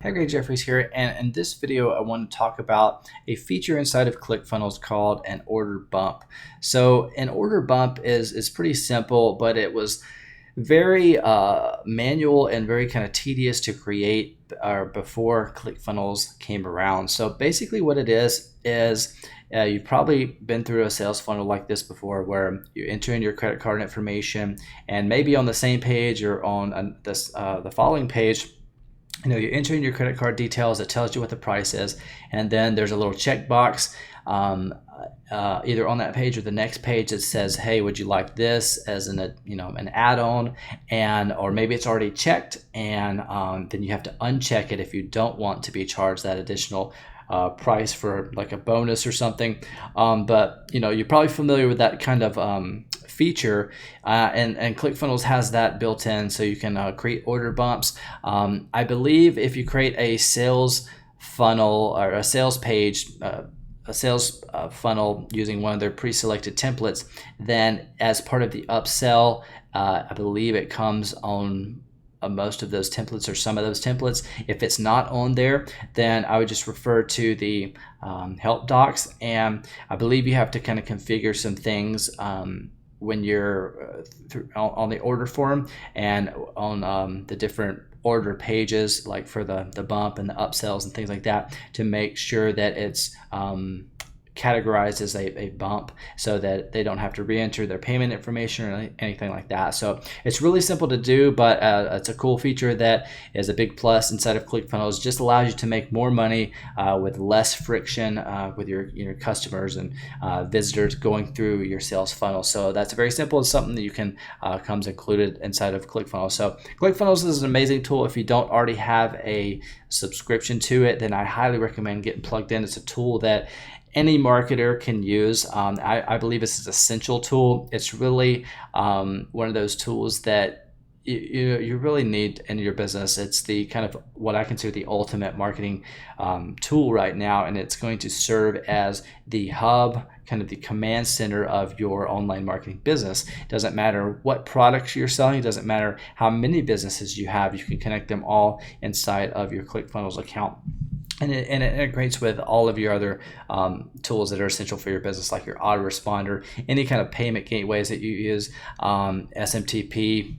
Hey, Greg Jeffries here, and in this video I want to talk about a feature inside of ClickFunnels called an order bump. So an order bump is pretty simple, but it was very manual and very kind of tedious to create before ClickFunnels came around. So basically what it is you've probably been through a sales funnel like this before, where you enter in your credit card information, and maybe on the same page or on the following page, you enter in your credit card details. It tells you what the price is, and then there's a little checkbox either on that page or the next page that says, "Hey, would you like this as an add-on?" And or maybe it's already checked, and then you have to uncheck it if you don't want to be charged that additional price for like a bonus or something. But you're probably familiar with that kind of feature, and ClickFunnels has that built in, so you can create order bumps. I believe if you create a sales funnel or a sales page, a sales funnel using one of their pre-selected templates, then as part of the upsell, I believe it comes on most of those templates or some of those templates. If it's not on there, then I would just refer to the help docs, and I believe you have to kind of configure some things when you're on the order form and on the different order pages, like for the bump and the upsells and things like that, to make sure that it's categorized as a bump, so that they don't have to re-enter their payment information or anything like that. So it's really simple to do, but it's a cool feature that is a big plus inside of ClickFunnels. Just allows you to make more money with less friction with your customers and visitors going through your sales funnel. So that's very simple. It's something that you can comes included inside of ClickFunnels. So ClickFunnels is an amazing tool. If you don't already have a subscription to it, then I highly recommend getting plugged in. It's a tool that any marketer can use. I believe this is an essential tool. It's really one of those tools that you really need in your business. It's the kind of what I consider the ultimate marketing tool right now, and it's going to serve as the hub, kind of the command center of your online marketing business. It doesn't matter what products you're selling, it doesn't matter how many businesses you have, you can connect them all inside of your ClickFunnels account. And it integrates with all of your other tools that are essential for your business, like your autoresponder, any kind of payment gateways that you use, SMTP,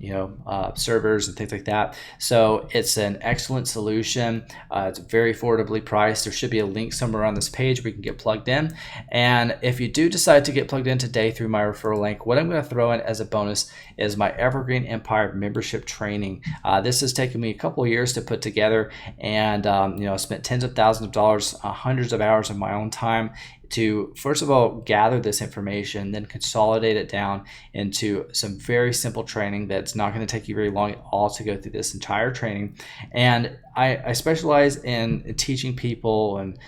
servers and things like that. So it's an excellent solution. It's very affordably priced. There should be a link somewhere on this page where you can get plugged in. And if you do decide to get plugged in today through my referral link, what I'm going to throw in as a bonus is my Evergreen Empire membership training. This has taken me a couple of years to put together, and I spent tens of thousands of dollars, hundreds of hours of my own time to, first of all, gather this information, then consolidate it down into some very simple training that's not going to take you very long at all to go through this entire training. And I specialize in teaching people and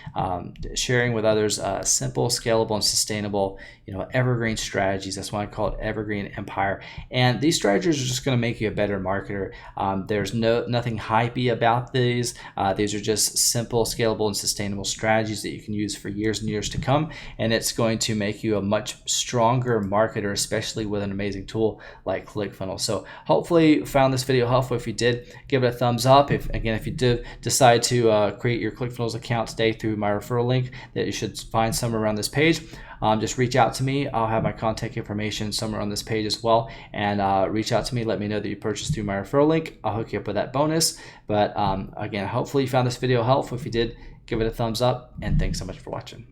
sharing with others simple, scalable, and sustainable, evergreen strategies. That's why I call it Evergreen Empire. And these strategies are just going to make you a better marketer. There's nothing hypey about these. These are just simple, scalable, and sustainable strategies that you can use for years and years to come. And it's going to make you a much stronger marketer, especially with an amazing tool like ClickFunnels. So hopefully you found this video helpful. If you did, give it a thumbs up. If you did decide to create your ClickFunnels account today through my referral link that you should find somewhere around this page, just reach out to me. I'll have my contact information somewhere on this page as well, and reach out to me. Let me know that you purchased through my referral link. I'll hook you up with that bonus. But again, hopefully you found this video helpful. If you did, give it a thumbs up, and thanks so much for watching.